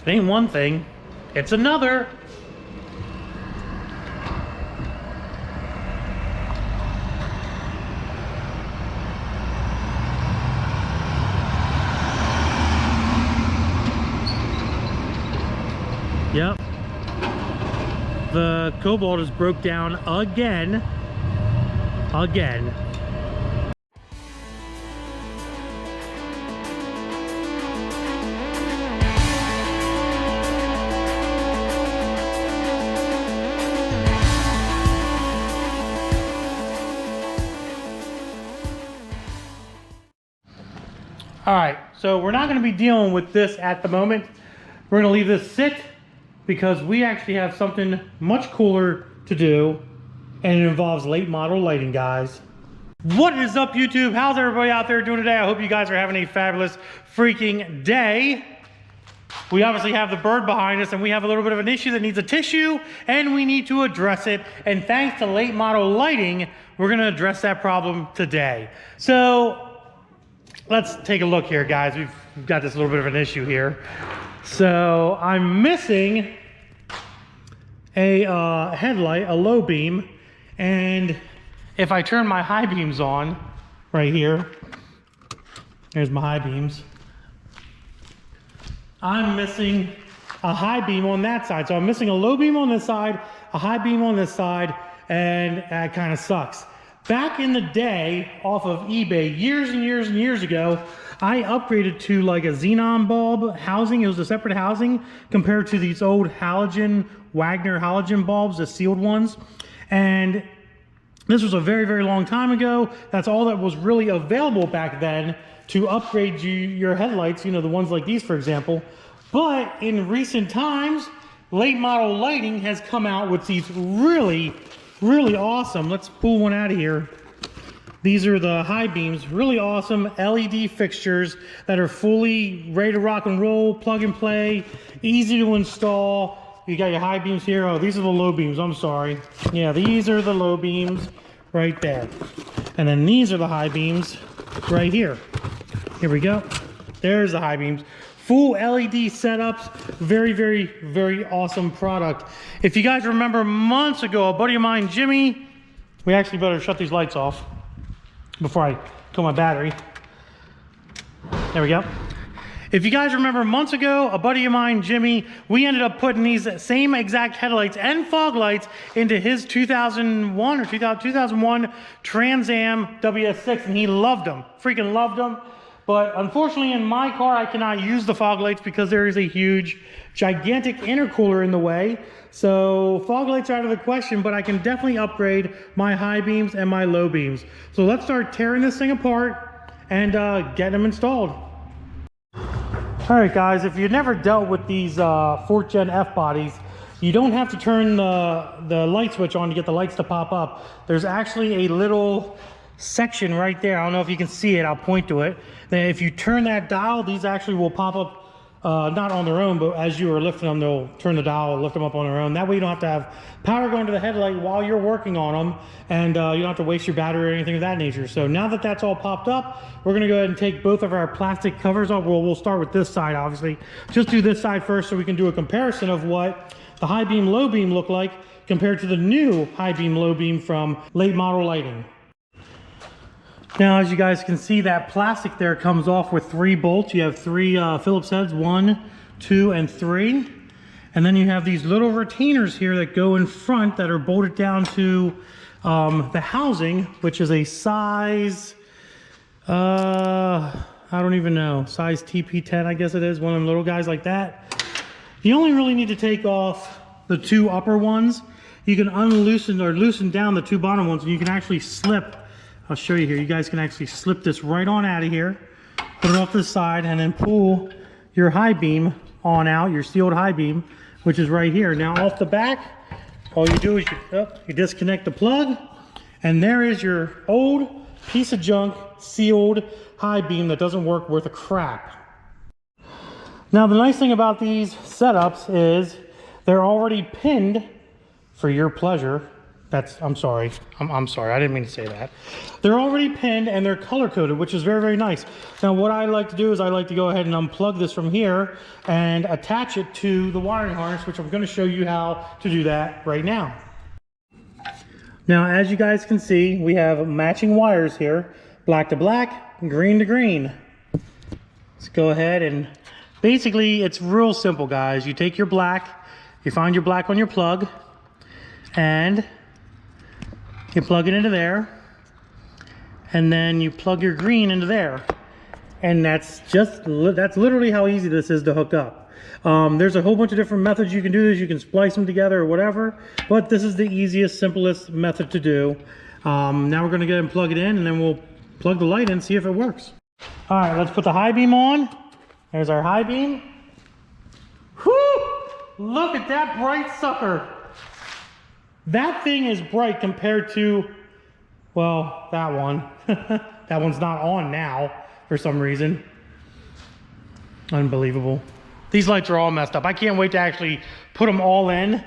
It ain't one thing, it's another. Yep. The Cobalt is broke down again. Again. All right, so we're not going to be dealing with this at the moment. We're going to leave this sit because we actually have something much cooler to do, and it involves late model lighting, guys. What is up, YouTube? How's everybody out there doing today? I hope you guys are having a fabulous freaking day. We obviously have the bird behind us, and we have a little bit of an issue that needs a tissue, and we need to address it. And thanks to late model lighting, we're going to address that problem today. So let's take a look here, guys. We've got this little bit of an issue here. So I'm missing a headlight, a low beam, and if I turn my high beams on right here, there's my high beams, I'm missing a high beam on that side. So I'm missing a low beam on this side, a high beam on this side, and that kind of sucks. Back in the day, off of eBay, years and years and years ago, I upgraded to like a xenon bulb housing. It was a separate housing compared to these old halogen, Wagner halogen bulbs, the sealed ones. And this was a very, very long time ago. That's all that was really available back then to upgrade your headlights, you know, the ones like these, for example. But in recent times, late model lighting has come out with these really awesome, let's pull one out of here. These are the high beams, really awesome LED fixtures that are fully ready to rock and roll, plug and play, easy to install. You got your high beams here. Oh, these are the low beams, I'm sorry. Yeah, these are the low beams right there. And then these are the high beams right here. Here we go. There's the high beams. Full LED setups, very awesome product. If you guys remember months ago, a buddy of mine, Jimmy, we actually better shut these lights off before I kill my battery. There we go. If you guys remember months ago, a buddy of mine, Jimmy, we ended up putting these same exact headlights and fog lights into his 2001 or 2001 Trans Am WS6, and he loved them, freaking loved them. But unfortunately in my car, I cannot use the fog lights because there is a huge, gigantic intercooler in the way. So fog lights are out of the question, but I can definitely upgrade my high beams and my low beams. So let's start tearing this thing apart and getting them installed. All right, guys, if you've never dealt with these 4th Gen F bodies, you don't have to turn the light switch on to get the lights to pop up. There's actually a little section right there. I don't know if you can see it. I'll point to it. Then if you turn that dial, these actually will pop up, not on their own, but as you are lifting them, they'll turn the dial and lift them up on their own. That way you don't have to have power going to the headlight while you're working on them, and you don't have to waste your battery or anything of that nature. So now that that's all popped up, we're going to go ahead and take both of our plastic covers off. We'll start with this side, obviously. Just do this side first so we can do a comparison of what the high beam, low beam look like compared to the new high beam, low beam from late model lighting. Now, as you guys can see, that plastic there comes off with 3 bolts. You have 3 Phillips heads, 1, 2, and 3. And then you have these little retainers here that go in front that are bolted down to the housing, which is a size, I don't even know, size TP10, I guess it is, one of them little guys like that. You only really need to take off the 2 upper ones. You can unloosen or loosen down the 2 bottom ones, and you can actually slip. I'll show you here. You guys can actually slip this right on out of here, put it off to the side, and then pull your high beam on out, your sealed high beam, which is right here. Now off the back, all you do is you disconnect the plug, and there is your old piece of junk sealed high beam that doesn't work worth a crap. Now the nice thing about these setups is they're already pinned, for your pleasure, I'm sorry. I'm sorry. I didn't mean to say that. They're already pinned and they're color coded, which is very, very nice. Now, what I like to do is I like to go ahead and unplug this from here and attach it to the wiring harness, which I'm going to show you how to do that right now. Now, as you guys can see, we have matching wires here, black to black, green to green. Let's go ahead and basically it's real simple, guys. You take your black, you find your black on your plug, and you plug it into there, and then you plug your green into there, and that's literally how easy this is to hook up. There's a whole bunch of different methods you can do this. You can splice them together or whatever, but this is the easiest, simplest method to do. Now we're going to go ahead and plug it in, and then we'll plug the light in and see if it works. All right, let's put the high beam on. There's our high beam. Whoo! Look at that bright sucker. That thing is bright compared to, well, that one. That one's not on now for some reason. Unbelievable. These lights are all messed up. I can't wait to actually put them all in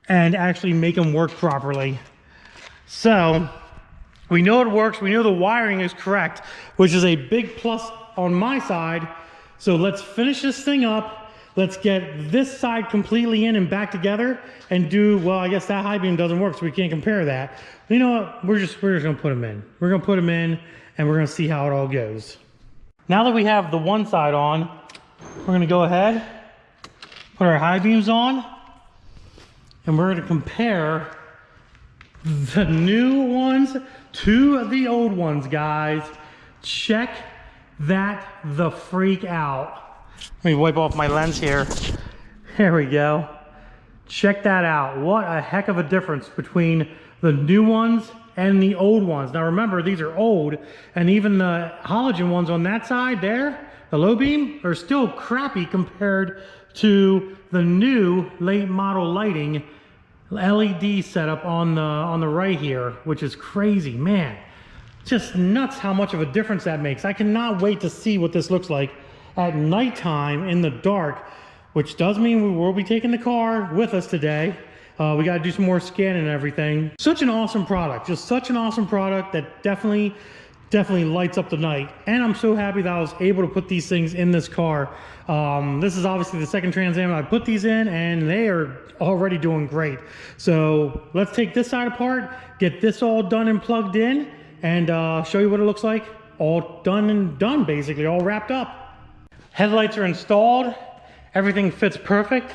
and actually make them work properly. So, we know it works. We know the wiring is correct, which is a big plus on my side. So let's finish this thing up. Let's get this side completely in and back together and do, well, I guess that high beam doesn't work, so we can't compare that. You know what? We're just gonna put them in. We're gonna put them in and we're gonna see how it all goes. Now that we have the one side on, we're gonna go ahead, put our high beams on, and we're gonna compare the new ones to the old ones, guys. Check that the freak out. Let me wipe off my lens here. There we go. Check that out. What a heck of a difference between the new ones and the old ones. Now remember, these are old, and even the halogen ones on that side there, the low beam, are still crappy compared to the new late model lighting LED setup on the right here, which is crazy, man. Just nuts how much of a difference that makes. I cannot wait to see what this looks like at nighttime in the dark, which does mean we will be taking the car with us today. We got to do some more scanning and everything. Such an awesome product, just such an awesome product that definitely lights up the night. And I'm so happy that I was able to put these things in this car. This is obviously the second Trans Am I put these in, and they are already doing great. So let's take this side apart, get this all done and plugged in, and show you what it looks like. All done and done, basically, all wrapped up. Headlights are installed. Everything fits perfect.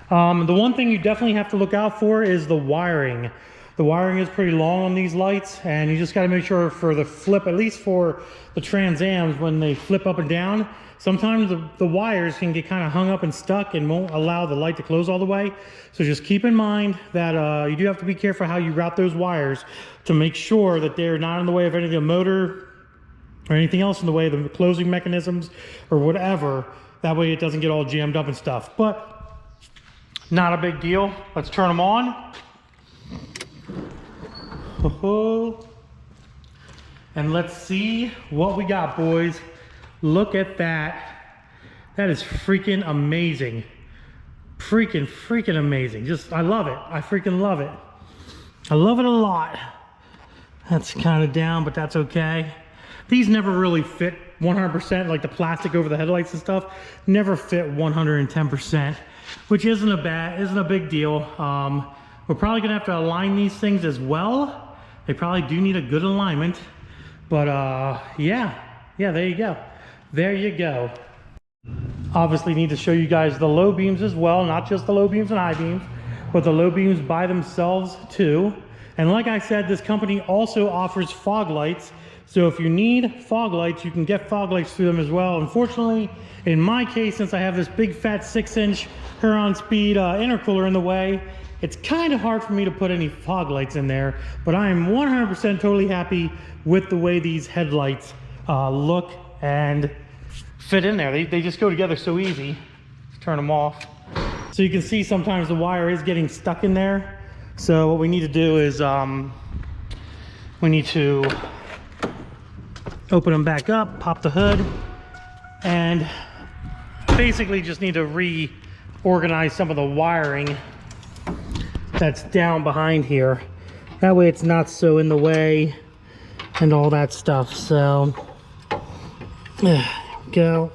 The one thing you definitely have to look out for is the wiring. The wiring is pretty long on these lights, and you just got to make sure for the flip, at least for the Trans Ams, when they flip up and down, sometimes the wires can get kind of hung up and stuck and won't allow the light to close all the way. So just keep in mind that you do have to be careful how you route those wires to make sure that they're not in the way of any of the motor or anything else in the way of the closing mechanisms or whatever. That way it doesn't get all jammed up and stuff. But not a big deal. Let's turn them on. And let's see what we got, boys. Look at that. That is freaking amazing. Freaking amazing. Just, I love it. I freaking love it. I love it a lot. That's kind of down, but that's okay. These never really fit 100%, like the plastic over the headlights and stuff never fit 110%, which isn't a big deal. We're probably gonna have to align these things as well. They probably do need a good alignment, but yeah, there you go. There you go. Obviously need to show you guys the low beams as well, not just the low beams and high beams, but the low beams by themselves too. And like I said, this company also offers fog lights. So if you need fog lights, you can get fog lights through them as well. Unfortunately, in my case, since I have this big fat 6-inch Huron Speed intercooler in the way, it's kind of hard for me to put any fog lights in there, but I am 100% totally happy with the way these headlights look and fit in there. They just go together so easy. Let's turn them off. So you can see sometimes the wire is getting stuck in there. So what we need to do is we need to open them back up, pop the hood, and basically just need to reorganize some of the wiring that's down behind here. That way it's not so in the way and all that stuff. So there we go.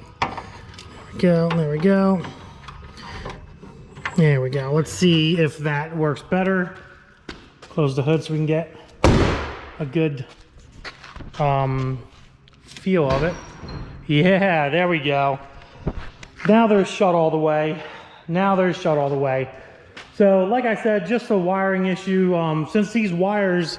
There we go. There we go. Let's see if that works better. Close the hood so we can get a good feel of it. Yeah, there we go. Now they're shut all the way. Now they're shut all the way. So like I said, just a wiring issue. Since these wires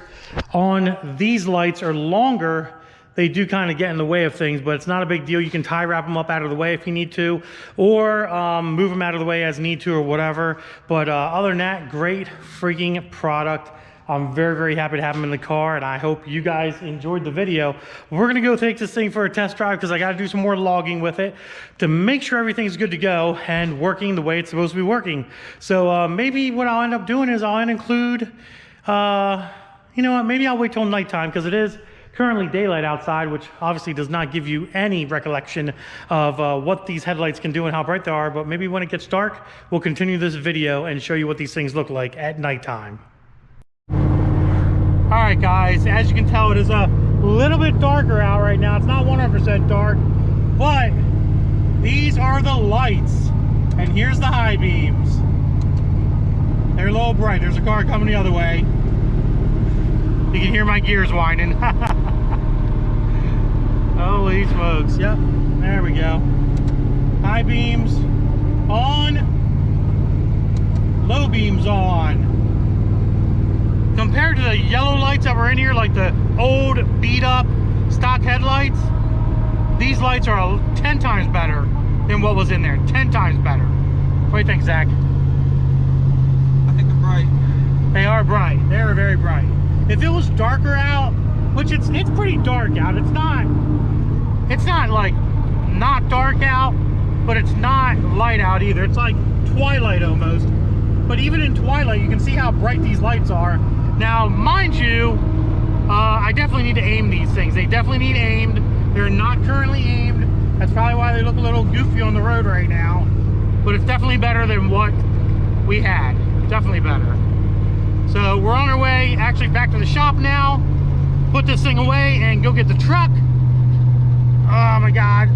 on these lights are longer, they do kind of get in the way of things, but it's not a big deal. You can tie wrap them up out of the way if you need to, or move them out of the way as need to or whatever. But other than that, great freaking product. I'm very, very happy to have them in the car, and I hope you guys enjoyed the video. We're gonna go take this thing for a test drive because I gotta do some more logging with it to make sure everything's good to go and working the way it's supposed to be working. So maybe what I'll end up doing is I'll include, you know what, maybe I'll wait till nighttime because it is currently daylight outside, which obviously does not give you any recollection of what these headlights can do and how bright they are. But maybe when it gets dark, we'll continue this video and show you what these things look like at nighttime. All right, guys, as you can tell, it is a little bit darker out right now. It's not 100% dark, but these are the lights. And here's the high beams. They're a little bright. There's a car coming the other way. You can hear my gears whining. Holy smokes. Yep, there we go. High beams on, low beams on. Compared to the yellow lights that were in here, like the old beat up stock headlights, these lights are 10 times better than what was in there. 10 times better. What do you think, Zach? I think they're bright. They are bright. They're very bright. If it was darker out, which it's pretty dark out. It's not like not dark out, but it's not light out either. It's like twilight almost. But even in twilight, you can see how bright these lights are. Now, mind you, I definitely need to aim these things. They definitely need aimed. They're not currently aimed. That's probably why they look a little goofy on the road right now. But it's definitely better than what we had. Definitely better. So we're on our way actually back to the shop now. Put this thing away and go get the truck. Oh my God.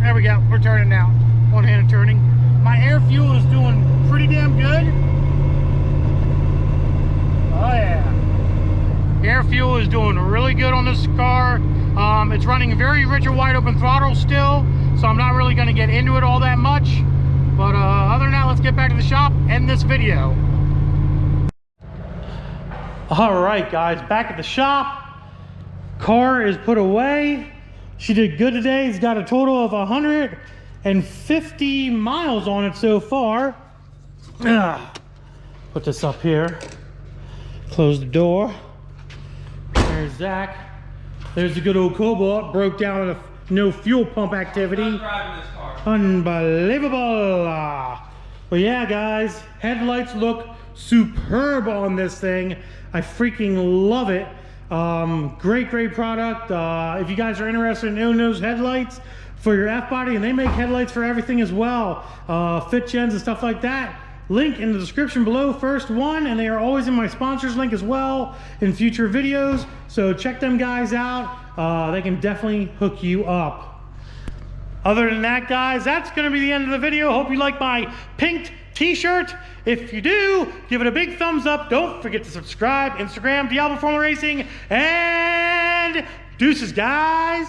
There we go. We're turning now. One-handed turning. My air fuel is doing pretty damn good. Oh yeah. Air fuel is doing really good on this car. It's running very rich and wide open throttle still, so I'm not really going to get into it all that much. But other than that, let's get back to the shop, end this video. All right, guys, back at the shop. Car is put away. She did good today. It's got a total of 150 miles on it so far. Put this up here. Close the door. There's Zach. There's the good old Cobalt. Broke down with no fuel pump activity. I'm driving this car. Unbelievable. But yeah, guys, headlights look superb on this thing. I freaking love it. Great product. If you guys are interested in owning those headlights for your F-body, and they make headlights for everything as well, fit gens and stuff like that, link in the description below, first one, and they are always in my sponsors link as well in future videos, so check them guys out. They can definitely hook you up. Other than that, guys, that's going to be the end of the video. Hope you like my pink t-shirt. If you do, give it a big thumbs up. Don't forget to subscribe. Instagram, Diablo Formula Racing, and deuces, guys.